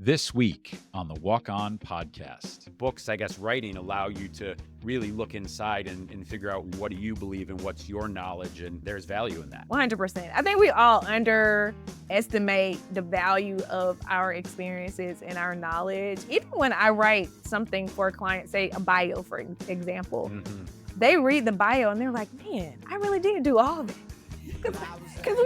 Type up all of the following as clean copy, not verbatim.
This week on the Walk On podcast. Books, I guess, writing allow you to really look inside and figure out what do you believe and what's your knowledge, and there's value in that. 100%. I think we all underestimate the value of our experiences and our knowledge. Even when I write something for a client, say a bio, for example, they read the bio and they're like, man, I really did do all that. Because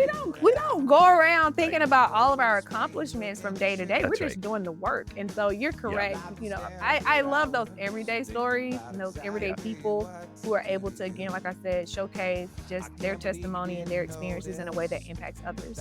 we don't go around thinking about all of our accomplishments from day to day. We're just doing the work. And so you're correct. Yeah. You know, I love those everyday stories and those everyday people who are able to, again, like I said, showcase just their testimony and their experiences in a way that impacts others.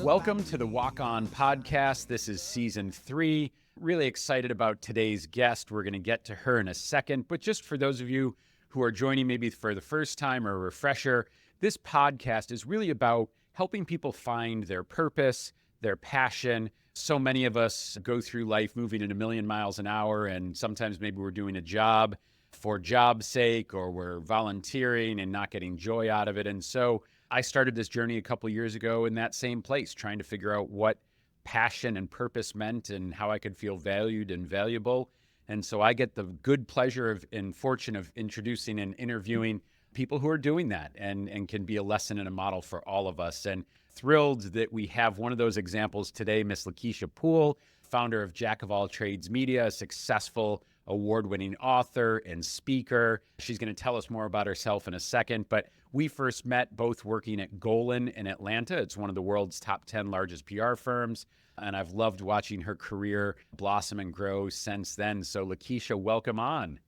Welcome to the Walk On podcast. This is season 3. Really excited about today's guest. We're going to get to her in a second. But just for those of you who are joining maybe for the first time or a refresher, this podcast is really about helping people find their purpose, their passion. So many of us go through life moving at a million miles an hour, and sometimes maybe we're doing a job for job's sake, or we're volunteering and not getting joy out of it. And so I started this journey a couple years ago in that same place, trying to figure out what passion and purpose meant and how I could feel valued and valuable. And so I get the good pleasure and fortune of introducing and interviewing people who are doing that and can be a lesson and a model for all of us. And thrilled that we have one of those examples today, Miss Lakeshia Poole, founder of Jack of All Trades Media, a successful award-winning author and speaker. She's going to tell us more about herself in a second, but we first met both working at Golan in Atlanta. It's one of the world's top 10 largest PR firms, and I've loved watching her career blossom and grow since then. So Lakeshia, welcome on.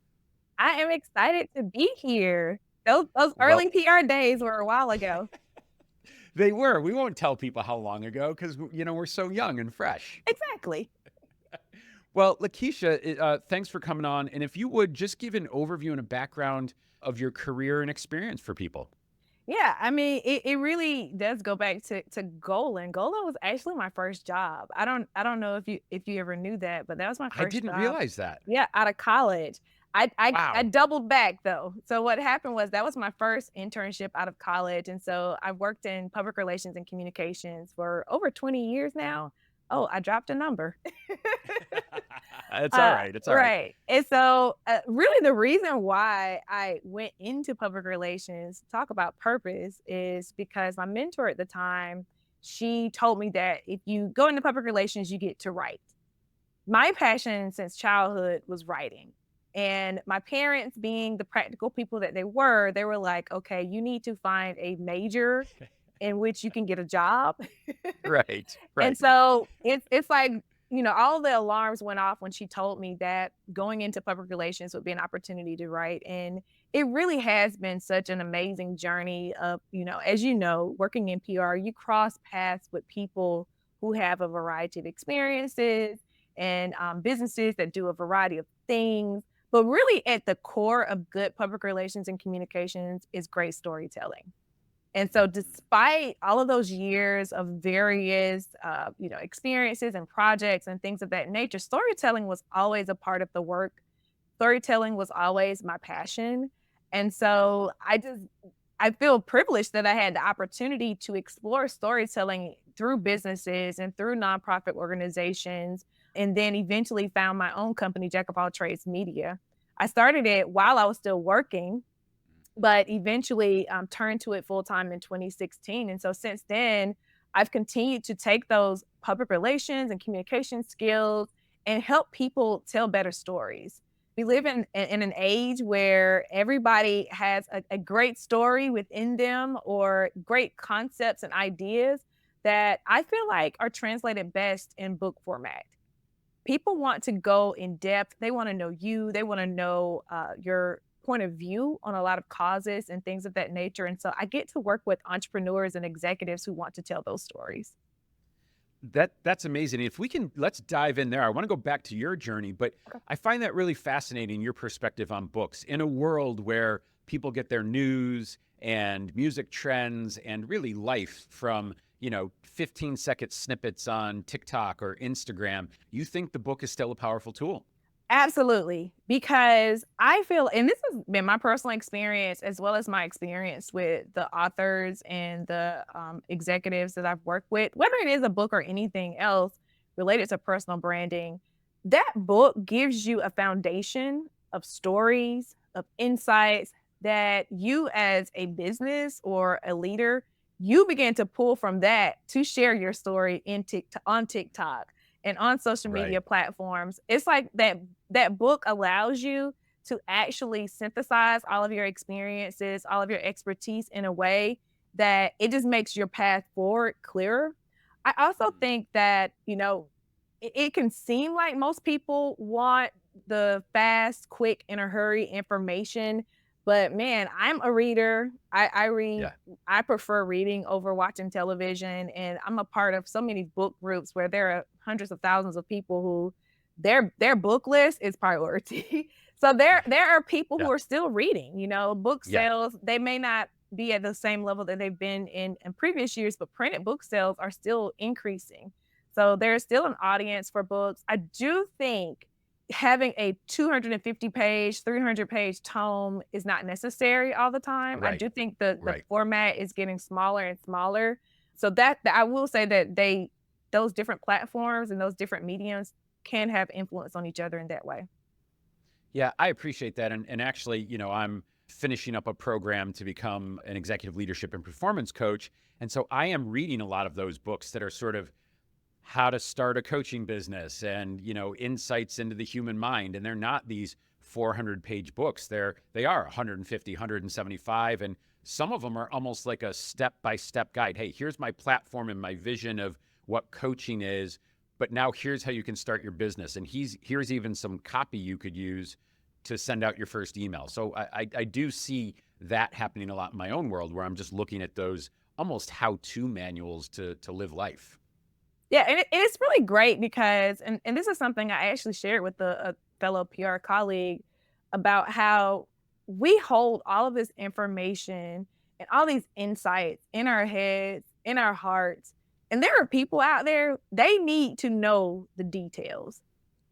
I am excited to be here. Those early PR days were a while ago. They were. We won't tell people how long ago because, we're so young and fresh. Exactly. Well, Lakeshia, thanks for coming on. And if you would just give an overview and a background of your career and experience for people. Yeah, I mean, it really does go back to Golan. Golan was actually my first job. I don't know if you ever knew that, but that was my first job. I didn't realize that. Yeah, out of college. Wow. I doubled back though. So what happened was that was my first internship out of college. And so I've worked in public relations and communications for over 20 years now. Oh, I dropped a number. It's all right. It's all right. Right. And so really the reason why I went into public relations to talk about purpose is because my mentor at the time, she told me that if you go into public relations, you get to write. My passion since childhood was writing. And my parents, being the practical people that they were like, okay, you need to find a major in which you can get a job. Right. And so it's like, all the alarms went off when she told me that going into public relations would be an opportunity to write. And it really has been such an amazing journey of, as you know, working in PR, you cross paths with people who have a variety of experiences and businesses that do a variety of things. But really at the core of good public relations and communications is great storytelling. And so despite all of those years of various, experiences and projects and things of that nature, storytelling was always a part of the work. Storytelling was always my passion. And so I feel privileged that I had the opportunity to explore storytelling through businesses and through nonprofit organizations, and then eventually found my own company, Jack of All Trades Media. I started it while I was still working, but eventually turned to it full time in 2016. And so since then, I've continued to take those public relations and communication skills and help people tell better stories. We live in an age where everybody has a great story within them or great concepts and ideas that I feel like are translated best in book format. People want to go in depth. They want to know you. They want to know your point of view on a lot of causes and things of that nature. And so I get to work with entrepreneurs and executives who want to tell those stories. That's amazing. If we can, let's dive in there. I want to go back to your journey, but okay. I find that really fascinating, your perspective on books in a world where people get their news and music trends and really life from 15-second snippets on TikTok or Instagram. You think the book is still a powerful tool? Absolutely, because I feel, and this has been my personal experience as well as my experience with the authors and the executives that I've worked with, whether it is a book or anything else related to personal branding, that book gives you a foundation of stories, of insights that you as a business or a leader, you begin to pull from that to share your story on TikTok and on social Right. media platforms. It's like that book allows you to actually synthesize all of your experiences, all of your expertise in a way that it just makes your path forward clearer. I also Mm. think that, it can seem like most people want the fast, quick, in a hurry information. But man, I'm a reader. I read, Yeah. I prefer reading over watching television. And I'm a part of so many book groups where there are hundreds of thousands of people who their book list is priority. So there are people Yeah. who are still reading, book Yeah. sales, they may not be at the same level that they've been in previous years, but printed book sales are still increasing. So there's still an audience for books. I do think having a 250 page, 300-page tome is not necessary all the time. I Right. do think the Right. format is getting smaller and smaller. So that I will say that those different platforms and those different mediums can have influence on each other in that way. Yeah, I appreciate that. And actually, I'm finishing up a program to become an executive leadership and performance coach. And so I am reading a lot of those books that are sort of how to start a coaching business and, insights into the human mind. And they're not these 400-page books. They are 150, 175. And some of them are almost like a step-by-step guide. Hey, here's my platform and my vision of what coaching is. But now here's how you can start your business. And here's even some copy you could use to send out your first email. So I do see that happening a lot in my own world where I'm just looking at those almost how-to manuals to live life. Yeah, and it's really great because, and this is something I actually shared with a fellow PR colleague about how we hold all of this information and all these insights in our heads, in our hearts, and there are people out there, they need to know the details.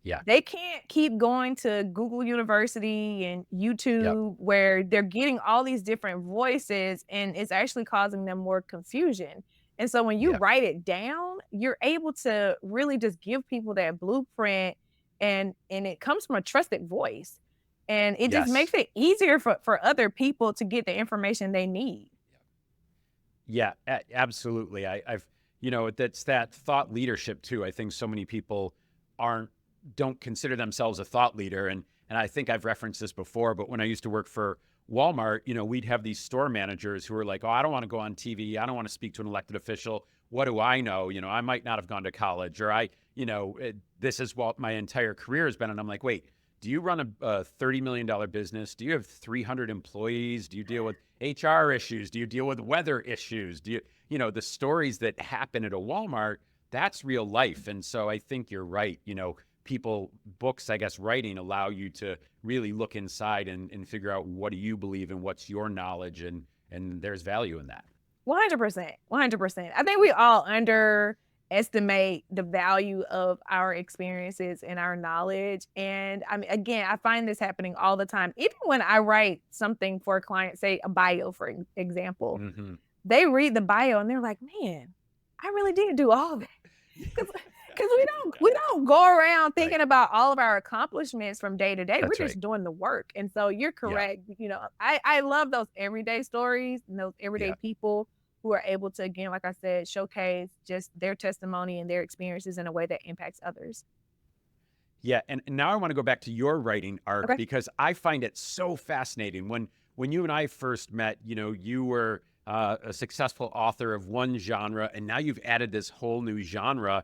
Yeah. They can't keep going to Google University and Yep. YouTube where they're getting all these different voices and it's actually causing them more confusion. And so when you Yeah. write it down, you're able to really just give people that blueprint and it comes from a trusted voice. And it just makes Yes. it easier for other people to get the information they need. Yeah, absolutely. I've, that's that thought leadership too. I think so many people aren't, don't consider themselves a thought leader. And I think I've referenced this before, but when I used to work for Walmart, we'd have these store managers who were like, oh, I don't want to go on TV. I don't want to speak to an elected official. What do I know? I might not have gone to college or this is what my entire career has been. And I'm like, wait, do you run a $30 million business? Do you have 300 employees? Do you deal with HR issues? Do you deal with weather issues? Do you, the stories that happen at a Walmart, that's real life. And so I think you're right. Books, I guess, writing allow you to really look inside and figure out what do you believe and what's your knowledge. And there's value in that. 100%, 100%. I think we all underestimate the value of our experiences and our knowledge. And I mean, again, I find this happening all the time. Even when I write something for a client, say a bio, for example, Mm-hmm. they read the bio and they're like, man, I really did do all that. Because we don't go around Right. thinking about all of our accomplishments from day to day. We're That's right. just doing the work. And so you're Yeah. correct. I love those everyday stories and those everyday Yeah. people who are able to, again, like I said, showcase just their testimony and their experiences in a way that impacts others. Yeah, and now I want to go back to your writing arc Okay. because I find it so fascinating. When you and I first met, you were a successful author of one genre, and now you've added this whole new genre.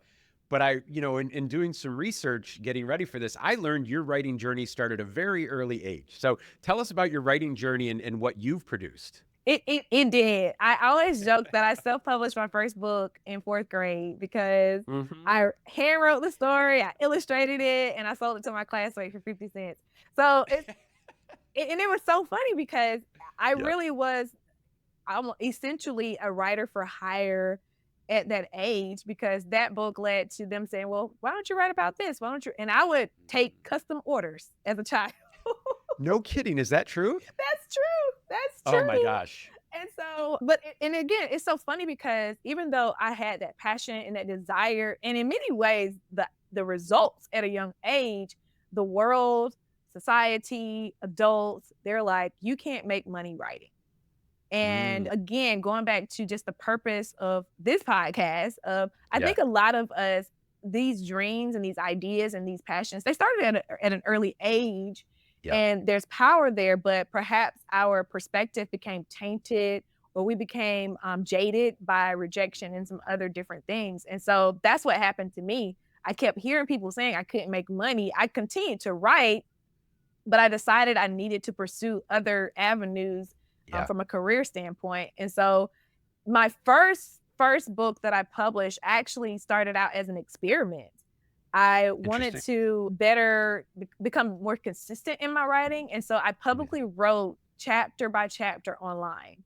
But in doing some research, getting ready for this, I learned your writing journey started at a very early age. So tell us about your writing journey and what you've produced. It did. I always joke that I self-published my first book in 4th grade because Mm-hmm. I hand wrote the story, I illustrated it, and I sold it to my classmate for 50 cents. So and it was so funny because I Yeah. really was essentially a writer for hire at that age, because that book led to them saying, well, why don't you write about this? Why don't you? And I would take custom orders as a child. No kidding. Is that true? That's true. That's Oh my true. gosh. And so, and again, it's so funny because even though I had that passion and that desire, and in many ways, the results at a young age, the world, society, adults, they're like, you can't make money writing. And Mm, again, going back to just the purpose of this podcast, I yeah. think a lot of us, these dreams and these ideas and these passions, they started at an early age, Yeah. and there's power there, but perhaps our perspective became tainted, or we became jaded by rejection and some other different things. And so that's what happened to me. I kept hearing people saying I couldn't make money. I continued to write, but I decided I needed to pursue other avenues Yeah. from a career standpoint. And so my first book that I published actually started out as an experiment. I wanted Interesting. to better become more consistent in my writing, and so I Mhm. publicly wrote chapter by chapter online.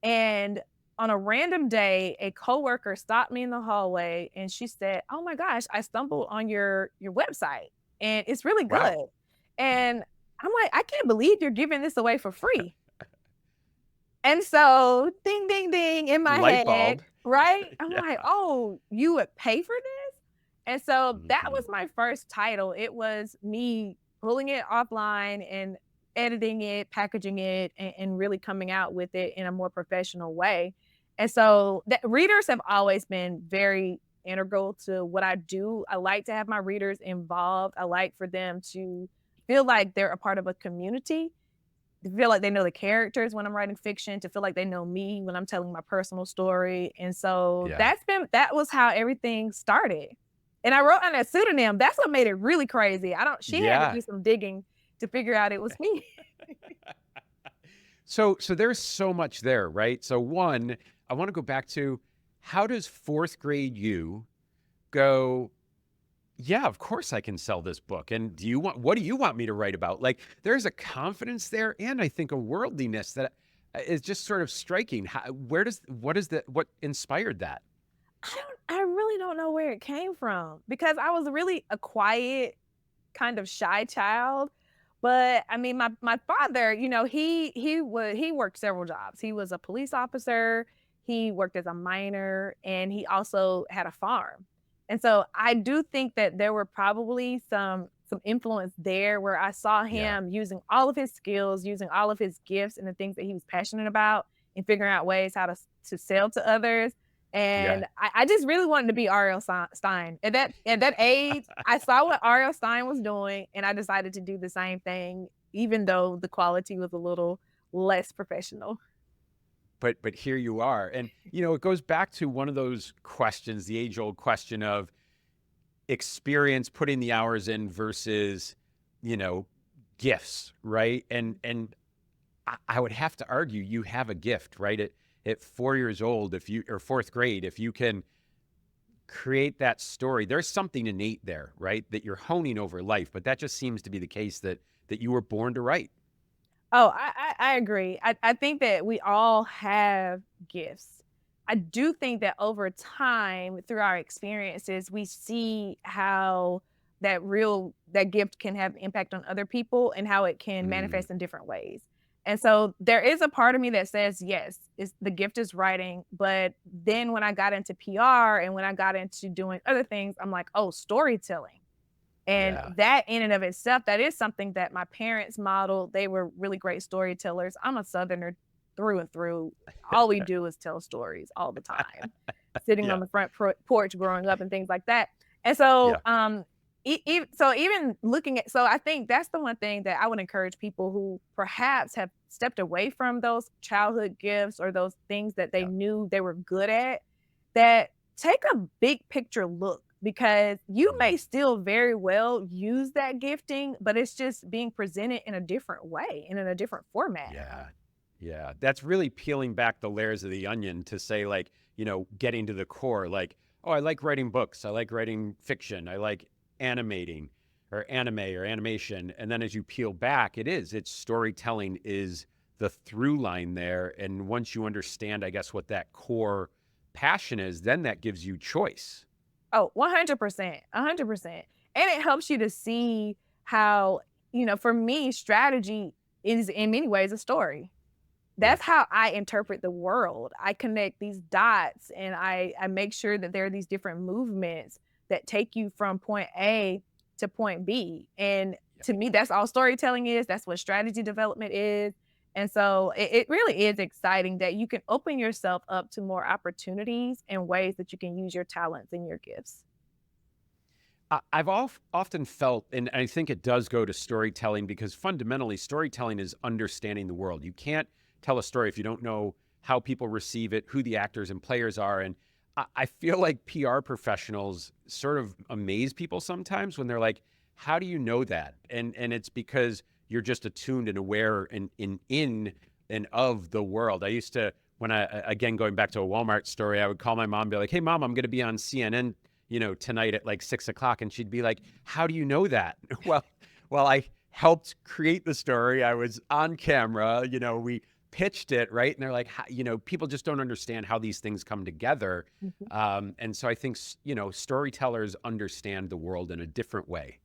And on a random day, a coworker stopped me in the hallway and she said, "Oh my gosh, I stumbled on your website and it's really Wow. good." And I'm like, "I can't believe you're giving this away for free." And so ding ding ding in my Light head, bulb. right? I'm Yeah. like, "Oh, you would pay for this?" And so that Mhm. was my first title. It was me pulling it offline and editing it, packaging it, and really coming out with it in a more professional way. And so that readers have always been very integral to what I do. I like to have my readers involved. I like for them to feel like they're a part of a community, to feel like they know the characters when I'm writing fiction, to feel like they know me when I'm telling my personal story. And so Yeah. that was how everything started. And I wrote under a pseudonym. That's what made it really crazy. I don't She had to Yeah. do some digging to figure out it was me. So there's so much there, right? So one, I want to go back to how does fourth grade you go, yeah, of course I can sell this book. And what do you want me to write about? Like there's a confidence there and I think a worldliness that is just sort of striking. What inspired that? I really don't know where it came from, because I was really a quiet, kind of shy child. But I mean, my father, he worked several jobs. He was a police officer, he worked as a miner, and he also had a farm. And so I do think that there were probably some influence there, where I saw Yeah. him using all of his skills, using all of his gifts and the things that he was passionate about, and figuring out ways how to sell to others. Yeah. And I just really wanted to be R.L. Stein. At that age, I saw what R.L. Stein was doing, and I decided to do the same thing, even though the quality was a little less professional. But here you are. And it goes back to one of those questions, the age-old question of experience, putting the hours in versus, you know, gifts, right? And I would have to argue you have a gift, right? At 4 years old, if you or fourth grade, if you can create that story, there's something innate there, right? That you're honing over life. But that just seems to be the case that you were born to write. Oh, I agree. I think that we all have gifts. I do think that over time, through our experiences, we see how that gift can have impact on other people and how it can Mm, manifest in different ways. And so there is a part of me that says, yes, the gift is writing. But then when I got into PR and when I got into doing other things, I'm like, oh, storytelling. And yeah. that in and of itself, that is something that my parents modeled. They were really great storytellers. I'm a Southerner through and through. All we do is tell stories all the time, sitting on Yeah. the front porch growing up and things like that. And Yeah. so, so even looking at, so I think that's the one thing that I would encourage people who perhaps have stepped away from those childhood gifts or those things that they Yeah. knew they were good at, that take a big picture look, because you Mm, may still very well use that gifting, but it's just being presented in a different way and in a different format. yeah. Yeah. That's really peeling back the layers of the onion to say, like, getting to the core, like, oh, I like writing books. I like writing fiction. I like animating or anime or animation. And then as you peel back, it's storytelling is the through line there. And once you understand, I guess, what that core passion is, then that gives you choice. Oh, 100%, 100%. And it helps you to see how, for me, strategy is in many ways a story. Yeah. That's how I interpret the world. I connect these dots and I make sure that there are these different movements that take you from point A to point B. And Yeah. to me, that's all storytelling is. That's what strategy development is. And so it really is exciting that you can open yourself up to more opportunities and ways that you can use your talents and your gifts. I've often felt, and I think it does go to storytelling, because fundamentally storytelling is understanding the world. You can't tell a story if you don't know how people receive it, who the actors and players are. And I feel like PR professionals sort of amaze people sometimes when they're like, how do you know that? And it's because you're just attuned and aware and in and of the world. I used to, when again, going back to a Walmart story, I would call my mom and be like, hey mom, I'm going to be on CNN tonight at like 6 o'clock. And she'd be like, how do you know that? Well, I helped create the story. I was on camera, we pitched it, right? And they're like, people just don't understand how these things come together. Mhm. And so I think, storytellers understand the world in a different way.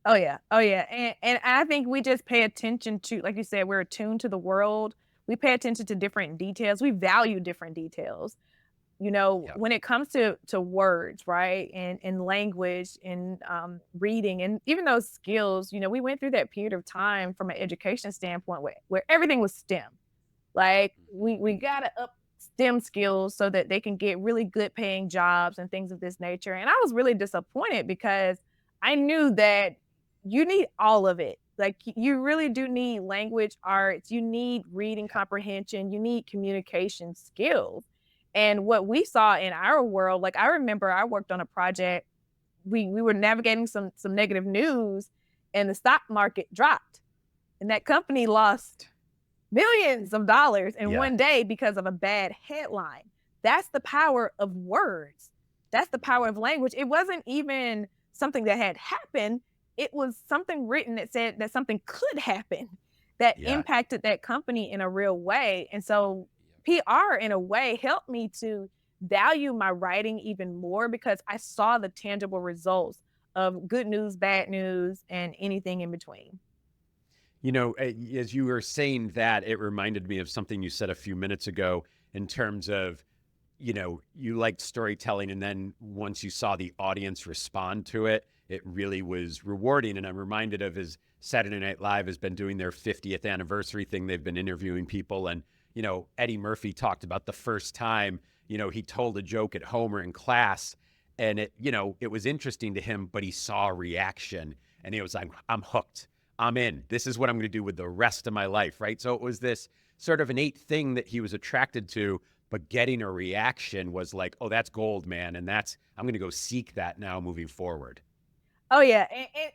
Oh yeah. Oh yeah. And I think we just pay attention to, like you said, we're attuned to the world. We pay attention to different details. We value different details. Yeah. When it comes to words, right? And language and reading and even those skills, we went through that period of time from an education standpoint where everything was STEM. Like we gotta up STEM skills so that they can get really good paying jobs and things of this nature. And I was really disappointed because I knew that you need all of it. Like you really do need language arts, you need reading comprehension, you need communication skills. And what we saw in our world, like I remember I worked on a project, we were navigating some negative news and the stock market dropped. And that company lost millions of dollars in Yeah. one day because of a bad headline. That's the power of words. That's the power of language. It wasn't even something that had happened. It was something written that said that something could happen that Yeah. impacted that company in a real way. And so PR in a way helped me to value my writing even more because I saw the tangible results of good news, bad news, and anything in between. As you were saying that, it reminded me of something you said a few minutes ago in terms of, you liked storytelling. And then once you saw the audience respond to it, it really was rewarding. And I'm reminded of his Saturday Night Live has been doing their 50th anniversary thing. They've been interviewing people. And, Eddie Murphy talked about the first time, he told a joke at home or in class. And it was interesting to him, but he saw a reaction and he was like, I'm hooked. I'm in. This is what I'm going to do with the rest of my life, right? So it was this sort of innate thing that he was attracted to, but getting a reaction was like, oh, that's gold, man. And I'm going to go seek that now moving forward. Oh yeah,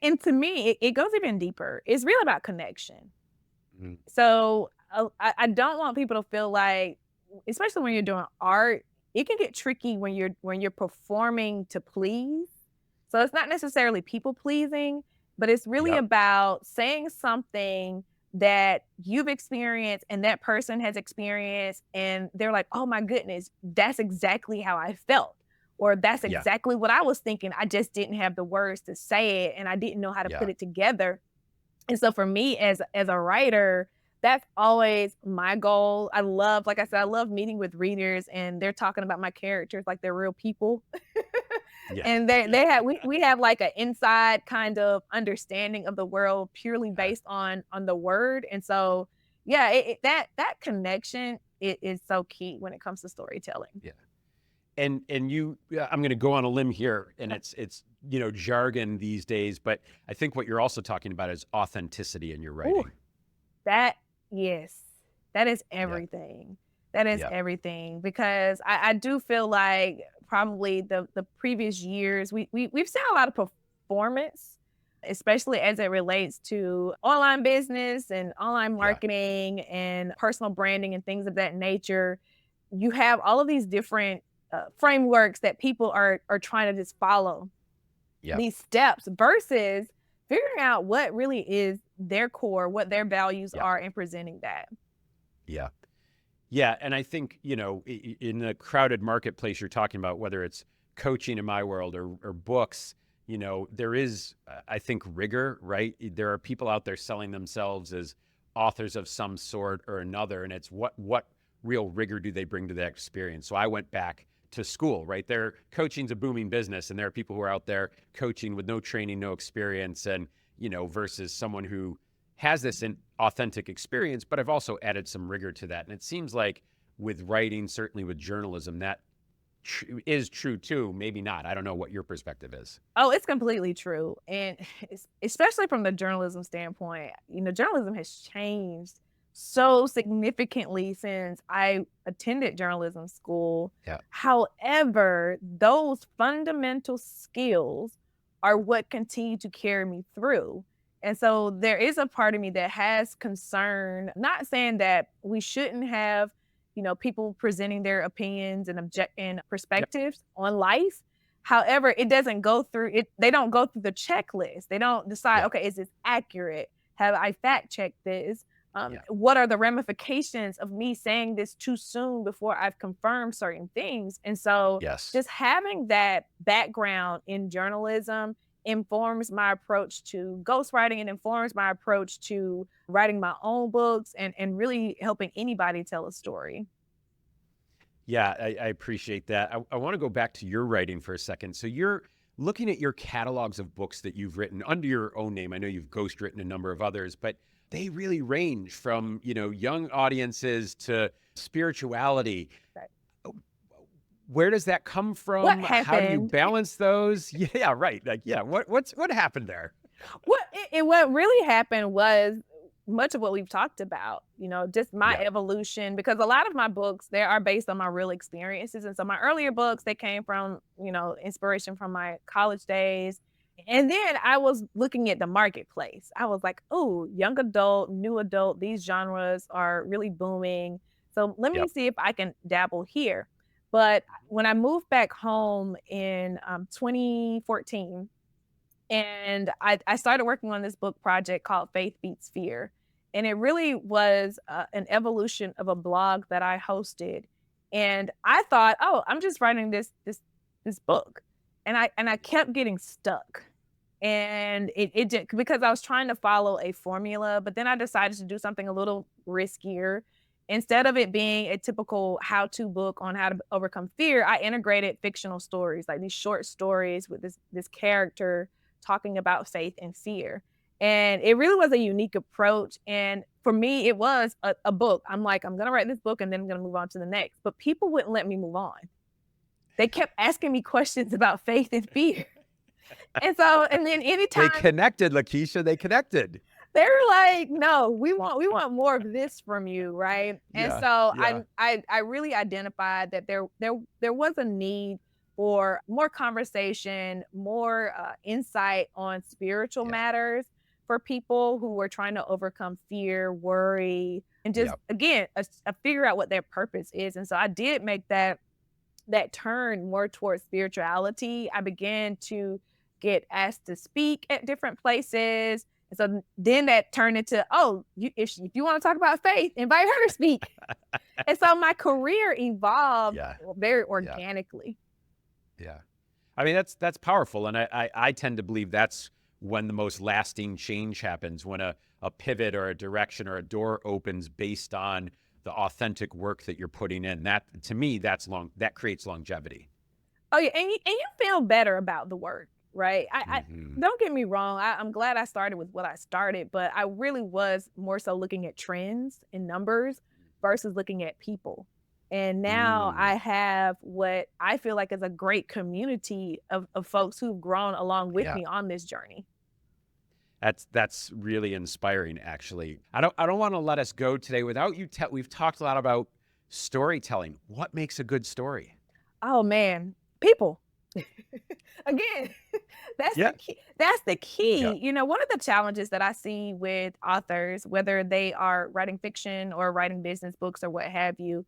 and to me, it goes even deeper. It's really about connection. Mhm. So I don't want people to feel like, especially when you're doing art, it can get tricky when you're performing to please. So it's not necessarily people pleasing, but it's really Yep. about saying something that you've experienced and that person has experienced, and they're like, "Oh my goodness, that's exactly how I felt." Or that's Yeah. exactly what I was thinking. I just didn't have the words to say it and I didn't know how to Yeah. put it together. And so for me as a writer, that's always my goal. Like I said, I love meeting with readers and they're talking about my characters like they're real people. Yeah. And they have we have like an inside kind of understanding of the world purely Uh, based on the word. And so yeah, that connection is so key when it comes to storytelling. yeah. And I'm going to go on a limb here, and it's jargon these days, but I think what you're also talking about is authenticity in your Ooh, writing. that yes, that is Yeah. everything. That is Yeah. everything because I do feel like probably the previous years we've seen a lot of performance, especially as it relates to online business and online Yeah. marketing and personal branding and things of that nature. You have all of these different frameworks that people are trying to just follow Yeah. these steps versus figuring out what really is their core, what their values Yeah. are, and presenting that. Yeah. Yeah, and I think, in the crowded marketplace you're talking about, whether it's coaching in my world or books, there is, I think, rigor, right? There are people out there selling themselves as authors of some sort or another, and it's what real rigor do they bring to that experience? So I went back to school, right? Coaching's a booming business, and there are people who are out there coaching with no training, no experience, and, versus someone who has this authentic experience, but I've also added some rigor to that. And it seems like with writing, certainly with journalism, that is true too. Maybe not. I don't know what your perspective is. Oh, it's completely true. And especially from the journalism standpoint, journalism has changed so significantly since I attended journalism school. Yeah. However, those fundamental skills are what continue to carry me through. And so there is a part of me that has concern, not saying that we shouldn't have, people presenting their opinions and perspectives on life. However, it doesn't go through it. They don't go through the checklist. They don't decide, Yeah. okay, is this accurate? Have I fact checked this? Yeah. What are the ramifications of me saying this too soon before I've confirmed certain things? And so Yes. just having that background in journalism informs my approach to ghostwriting and informs my approach to writing my own books and really helping anybody tell a story. Yeah, I appreciate that. I want to go back to your writing for a second. So you're looking at your catalogs of books that you've written under your own name. I know you've ghostwritten a number of others, but they really range from, young audiences to spirituality. Right. Where does that come from? What How do you happened? balance those? Yeah, right. Like, yeah, what happened there? What really happened was much of what we've talked about, just my Yeah. evolution, because a lot of my books, they are based on my real experiences. And so my earlier books, they came from, inspiration from my college days. And then I was looking at the marketplace. I was like, oh, young adult, new adult, these genres are really booming. So let me Yep. see if I can dabble here. But when I moved back home in 2014, and I started working on this book project called Faith Beats Fear. And it really was an evolution of a blog that I hosted. And I thought, oh, I'm just writing this book. And I kept getting stuck. And it did, because I was trying to follow a formula, but then I decided to do something a little riskier. Instead of it being a typical how-to book on how to overcome fear, I integrated fictional stories, like these short stories with this character talking about faith and fear. And it really was a unique approach. And for me, it was a book. I'm like, I'm going to write this book and then I'm going to move on to the next. But people wouldn't let me move on. They kept asking me questions about faith and fear. And then anytime They connected, Lakeshia. They connected. they were like, no, we want more of this from you, right? And Yeah, so yeah. I really identified that there was a need for more conversation, more insight on spiritual Yeah. matters for people who were trying to overcome fear, worry, and just Yep. again figure out what their purpose is. And so I did make that turn more towards spirituality. I began to get asked to speak at different places. And so then that turned into, oh, if you want to talk about faith, invite her to speak. And so my career evolved Yeah. very organically. Yeah. I mean, that's powerful. And I tend to believe that's when the most lasting change happens, when a pivot or a direction or a door opens based on the authentic work that you're putting in. That, to me, that creates longevity. Oh yeah, and you feel better about the work, right? I Mhm. don't get me wrong. I'm glad I started with what I started, but I really was more so looking at trends and numbers versus looking at people. And now Mm. I have what I feel like is a great community of folks who've grown along with Yeah. me on this journey. That's really inspiring, actually. I don't want to let us go today without you. We've talked a lot about storytelling. What makes a good story? Oh man, people. Again, that's Yeah. the key. That's the key. Yeah. One of the challenges that I see with authors, whether they are writing fiction or writing business books or what have you,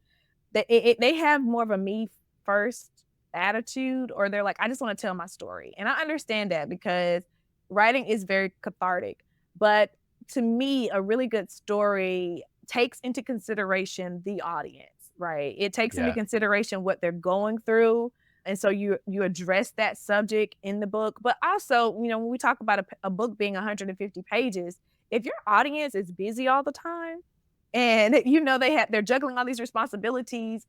they have more of a me first attitude, or they're like, I just want to tell my story. And I understand that because writing is very cathartic. But to me, a really good story takes into consideration the audience. right? It takes into Yeah. consideration what they're going through. And so you address that subject in the book. But also, when we talk about a book being 150 pages, if your audience is busy all the time and they're juggling all these responsibilities,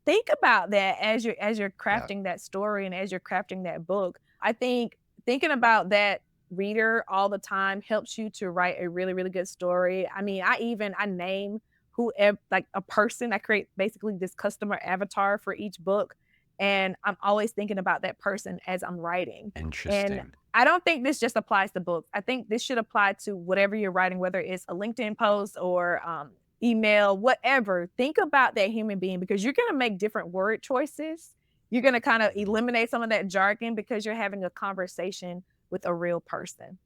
think about that as you're Yeah. crafting that story and as you're crafting that book. I think thinking about that reader all the time helps you to write a really, really good story. I mean, I name whoever, like a person. I create basically this customer avatar for each book. And I'm always thinking about that person as I'm writing. And Interesting. I don't think this just applies to books. I think this should apply to whatever you're writing, whether it's a LinkedIn post or email, whatever. Think about that human being because you're going to make different word choices. You're going to kind of eliminate some of that jargon because you're having a conversation with a real person.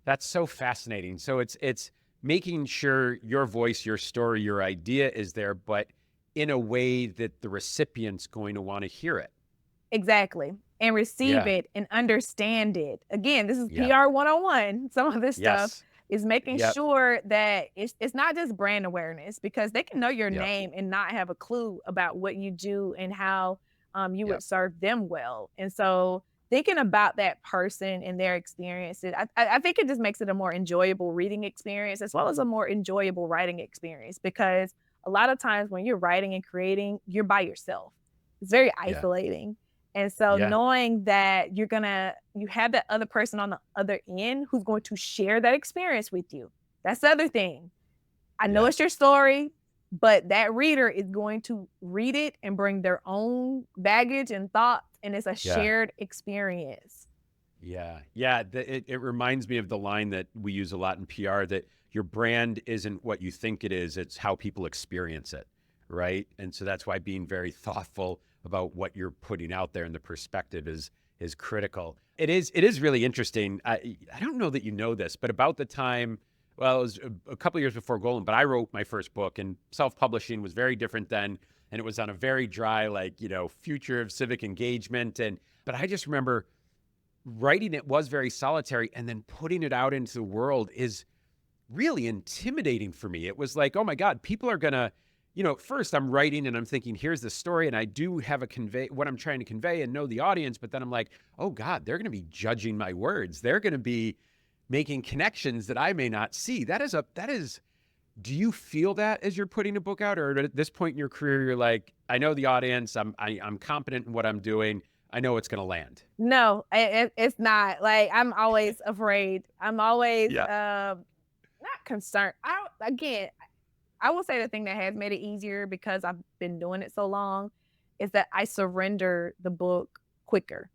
That's so fascinating. So it's making sure your voice, your story, your idea is there, but in a way that the recipient's going to want to hear it. Exactly. And receive Yeah. it and understand it. Again, this is Yeah. PR 101. Some of this stuff Yes. is making Yep. sure that it's not just brand awareness because they can know your Yep. name and not have a clue about what you do and how you Yep. would serve them well. And so thinking about that person and their experiences, I think it just makes it a more enjoyable reading experience as well as a more enjoyable writing experience because a lot of times when you're writing and creating, you're by yourself. It's very Yeah. isolating. And so Yeah. knowing that you have that other person on the other end who's going to share that experience with you. That's the other thing. I know Yeah. it's your story, but that reader is going to read it and bring their own baggage and thoughts, and it's a Yeah. shared experience. Yeah. Yeah. It reminds me of the line that we use a lot in PR that your brand isn't what you think it is. It's how people experience it. Right. And so that's why being very thoughtful about what you're putting out there and the perspective is critical. It is really interesting. I don't know that you know this, but about the time, well, it was a couple years before Golden, but I wrote my first book and self-publishing was very different then. And it was on a very dry, future of civic engagement. But I just remember writing it was very solitary and then putting it out into the world is really intimidating for me. It was like, oh my God, people are going to, first I'm writing and I'm thinking, here's the story. And I do have what I'm trying to convey and know the audience. But then I'm like, oh God, they're going to be judging my words. They're going to be making connections that I may not see. Do you feel that as you're putting a book out, or at this point in your career, you're like, I know the audience, I'm confident in what I'm doing. I know it's going to land. No, it's not. Like I'm always afraid. I'm always not concerned. I will say the thing that has made it easier because I've been doing it so long is that I surrender the book quicker,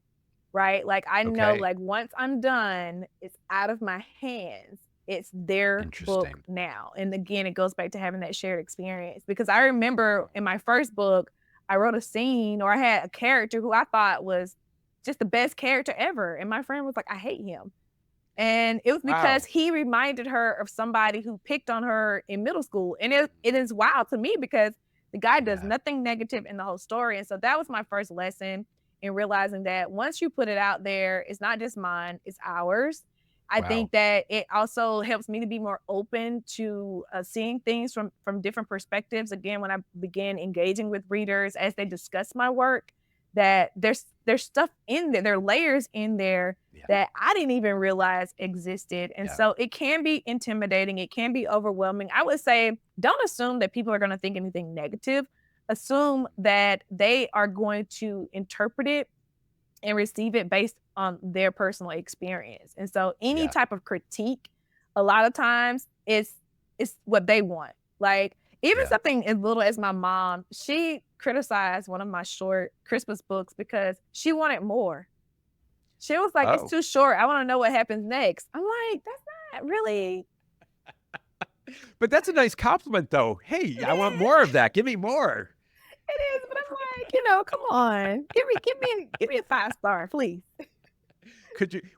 right? Like I know Okay. like once I'm done, it's out of my hands. It's their book Interesting. now. And again, it goes back to having that shared experience because I remember in my first book, I wrote a scene or I had a character who I thought was just the best character ever. And my friend was like, I hate him. And it was because Wow. he reminded her of somebody who picked on her in middle school. And it is wild to me because the guy does Yeah. nothing negative in the whole story. And so that was my first lesson in realizing that once you put it out there, it's not just mine, it's ours. I Wow. think that it also helps me to be more open to seeing things from different perspectives. Again, when I began engaging with readers as they discuss my work, that there's stuff in there are layers in there Yeah. that I didn't even realize existed. And Yeah. so it can be intimidating. It can be overwhelming. I would say, don't assume that people are going to think anything negative. Assume that they are going to interpret it and receive it based on their personal experience. And so any Yeah. type of critique, a lot of times it's what they want. Like even Yeah. something as little as my mom, she criticized one of my short Christmas books because she wanted more. She was like, Oh. it's too short. I want to know what happens next. I'm like, that's not really. But that's a nice compliment, though. Hey, I want more of that. Give me more. It is, but I'm like, come on. Give me a 5-star, please.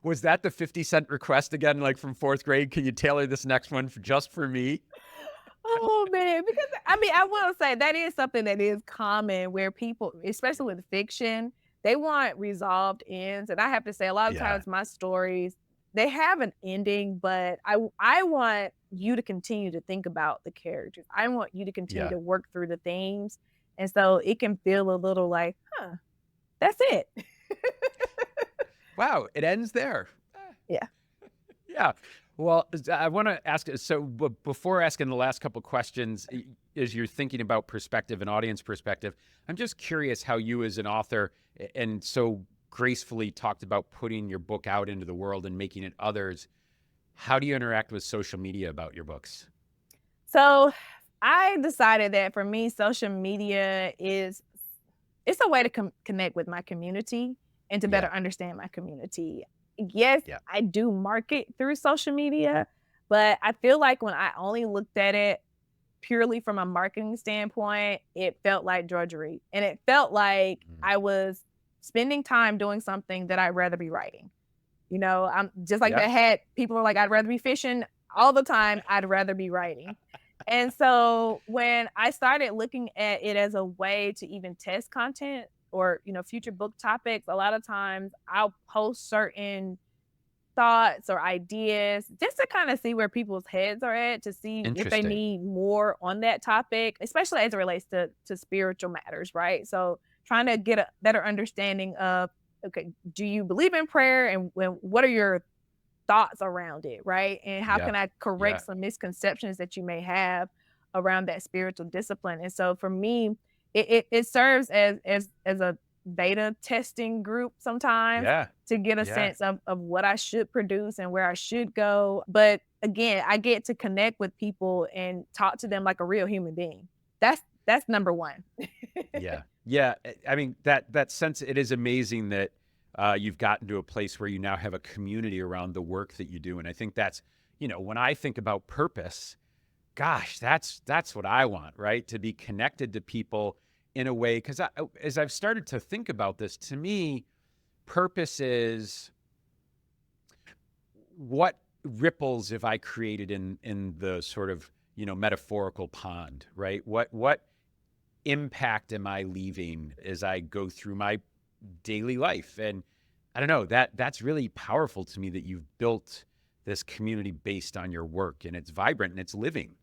Was that the 50-cent request again, like from fourth grade? Can you tailor this next one just for me? Oh man, because I will say that is something that is common where people, especially with fiction, they want resolved ends. And I have to say a lot of Yeah. times my stories, they have an ending, but I want you to continue to think about the characters. I want you to continue Yeah. to work through the themes. And so it can feel a little like, that's it. Wow, it ends there. Yeah. Yeah. Well, I want to ask, so before asking the last couple questions, as you're thinking about perspective and audience perspective, I'm just curious how you as an author and so gracefully talked about putting your book out into the world and making it others. How do you interact with social media about your books? So I decided that for me, social media it's a way to connect with my community and to better Yeah. understand my community. Yes, Yeah. I do market through social media, but I feel like when I only looked at it purely from a marketing standpoint, it felt like drudgery. And it felt like Mm. I was spending time doing something that I'd rather be writing. I'm just like Yeah. that had people are like, I'd rather be fishing all the time. I'd rather be writing. And so when I started looking at it as a way to even test content or, future book topics, a lot of times I'll post certain thoughts or ideas just to kind of see where people's heads are at, to see if they Interesting. need more on that topic, especially as it relates to spiritual matters, right? So trying to get a better understanding of, okay, do you believe in prayer, and what are your thoughts around it, right? And how Yeah. can I Yeah. correct some misconceptions that you may have around that spiritual discipline? And so for me, it serves as a beta testing group sometimes Yeah. to get a Yeah. sense of what I should produce and where I should go. But again, I get to connect with people and talk to them like a real human being. That's number one. Yeah. Yeah. I mean, that sense, it is amazing that you've gotten to a place where you now have a community around the work that you do. And I think that's, when I think about purpose, gosh, that's what I want, right? To be connected to people in a way, because as I've started to think about this, to me, purpose is what ripples have I created in the sort of, metaphorical pond, right? What impact am I leaving as I go through my daily life? And I don't know, that's really powerful to me that you've built this community based on your work, and it's vibrant and it's living.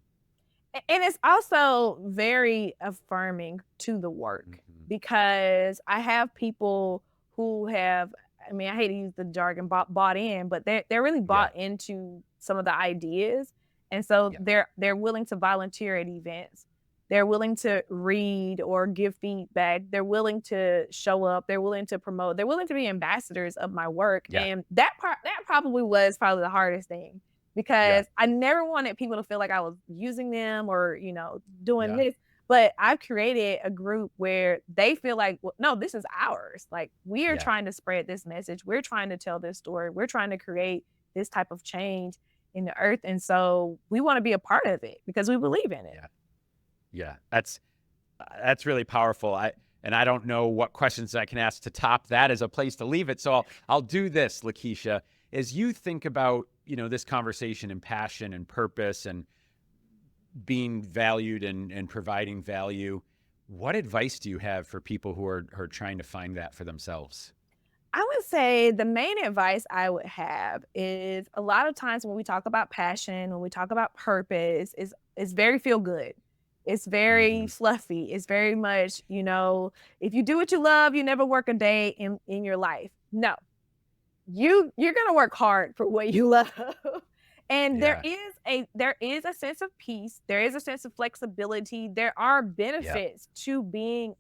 And it's also very affirming to the work Mhm. because I have people who have, I mean, I hate to use the jargon, bought in, but they're really Yeah. bought into some of the ideas. And so Yeah. they're willing to volunteer at events. They're willing to read or give feedback. They're willing to show up. They're willing to promote. They're willing to be ambassadors of my work. Yeah. And that probably was probably the hardest thing Yeah. because I never wanted people to feel like I was using them or, doing Yeah. this. But I've created a group where they feel like, well, no, this is ours. Like, we are Yeah. trying to spread this message. We're trying to tell this story. We're trying to create this type of change in the earth. And so we want to be a part of it because we believe in it. Yeah. Yeah. That's really powerful. I don't know what questions I can ask to top that as a place to leave it. So I'll do this, Lakeshia. As you think about, this conversation and passion and purpose and being valued and providing value, what advice do you have for people who are trying to find that for themselves? I would say the main advice I would have is a lot of times when we talk about passion, when we talk about purpose, is very feel good. It's very Hmm. fluffy. It's very much, if you do what you love, you never work a day in your life. No, you're gonna work hard for what you love. And Yeah. there is a sense of peace, there is a sense of flexibility, there are Yeah. benefits to being,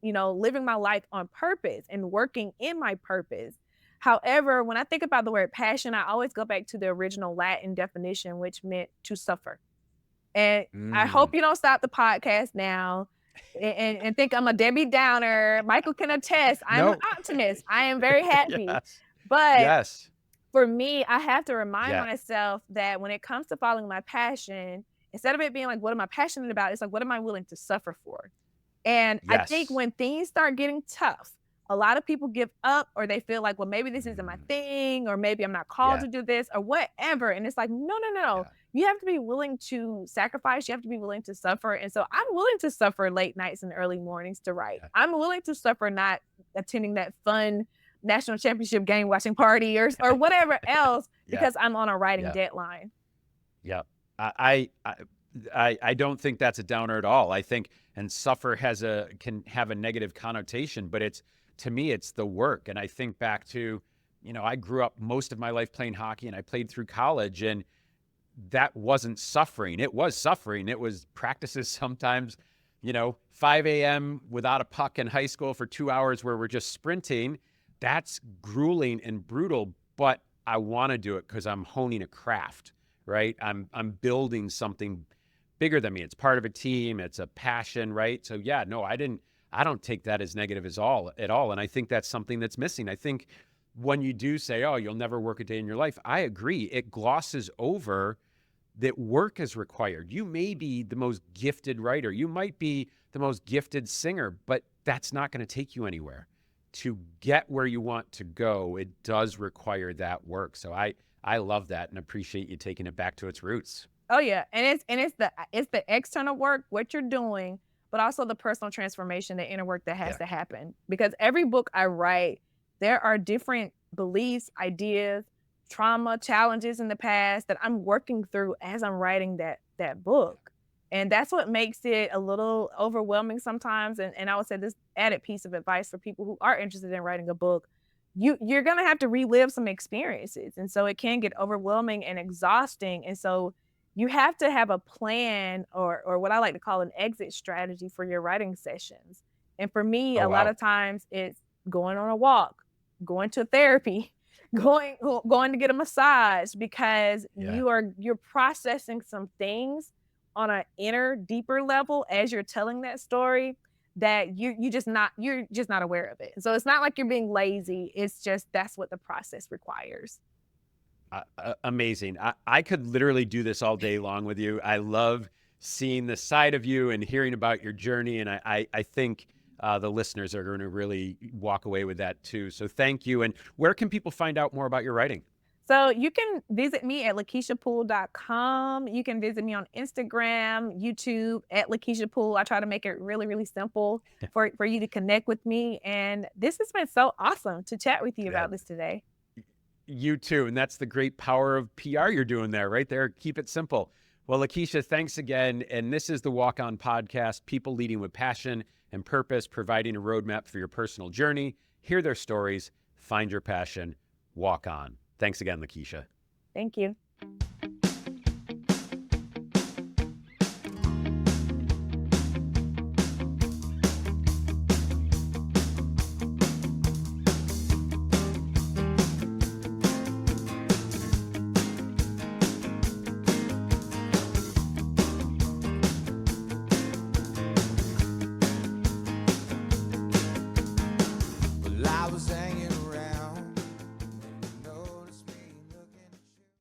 living my life on purpose and working in my purpose. However, when I think about the word passion, I always go back to the original Latin definition, which meant to suffer. And I Mm. hope you don't stop the podcast now and think I'm a Debbie Downer. Michael can attest, I'm an No. optimist. I am very happy. Yes. But Yes. for me, I have to remind Yeah. myself that when it comes to following my passion, instead of it being like, what am I passionate about? It's like, what am I willing to suffer for? And I think Yes. when things start getting tough, a lot of people give up or they feel like, well, maybe this isn't my Mm. thing, or maybe I'm not called Yeah. to do this or whatever. And it's like, no, no, no, no. Yeah. You have to be willing to sacrifice. You have to be willing to suffer. And so I'm willing to suffer late nights and early mornings to write. Yeah. I'm willing to suffer not attending that fun national championship game watching party or whatever else because I'm on a writing deadline. Yeah. I don't think that's a downer at all. I think, and suffer can have a negative connotation, but to me, it's the work. And I think back to, I grew up most of my life playing hockey, and I played through college, and that wasn't suffering. It was suffering. It was practices sometimes, 5 a.m. without a puck in high school for 2 hours where we're just sprinting. That's grueling and brutal, but I want to do it because I'm honing a craft, right? I'm building something bigger than me. It's part of a team. It's a passion, right? So yeah, no, I don't take that as negative at all. And I think that's something that's missing. I think when you do say, oh, you'll never work a day in your life, I agree. It glosses over that work is required. You may be the most gifted writer. You might be the most gifted singer, but that's not going to take you anywhere. To get where you want to go, it does require that work. So I love that and appreciate you taking it back to its roots. Oh yeah, and it's the external work, what you're doing, but also the personal transformation, the inner work that has to happen. Because every book I write, there are different beliefs, ideas, trauma, challenges in the past that I'm working through as I'm writing that book. And that's what makes it a little overwhelming sometimes. And I would say this added piece of advice for people who are interested in writing a book, you're gonna have to relive some experiences. And so it can get overwhelming and exhausting. And so you have to have a plan or what I like to call an exit strategy for your writing sessions. And for me, a lot of times it's going on a walk, going to therapy, going to get a massage, because you're processing some things on an inner, deeper level as you're telling that story that you're just not aware of it. So it's not like you're being lazy. It's just that's what the process requires. Amazing. I could literally do this all day long with you. I love seeing the side of you and hearing about your journey. And I think the listeners are going to really walk away with that too. So thank you. And where can people find out more about your writing? So you can visit me at LakeshiaPoole.com. You can visit me on Instagram, YouTube at Lakeshia Poole. I try to make it really, really simple for you to connect with me. And this has been so awesome to chat with you about this today. You too. And that's the great power of PR you're doing there, right there. Keep it simple. Well, Lakeshia, thanks again. And this is the Walk On Podcast, people leading with passion and purpose, providing a roadmap for your personal journey. Hear their stories, find your passion, walk on. Thanks again, Lakeshia. Thank you.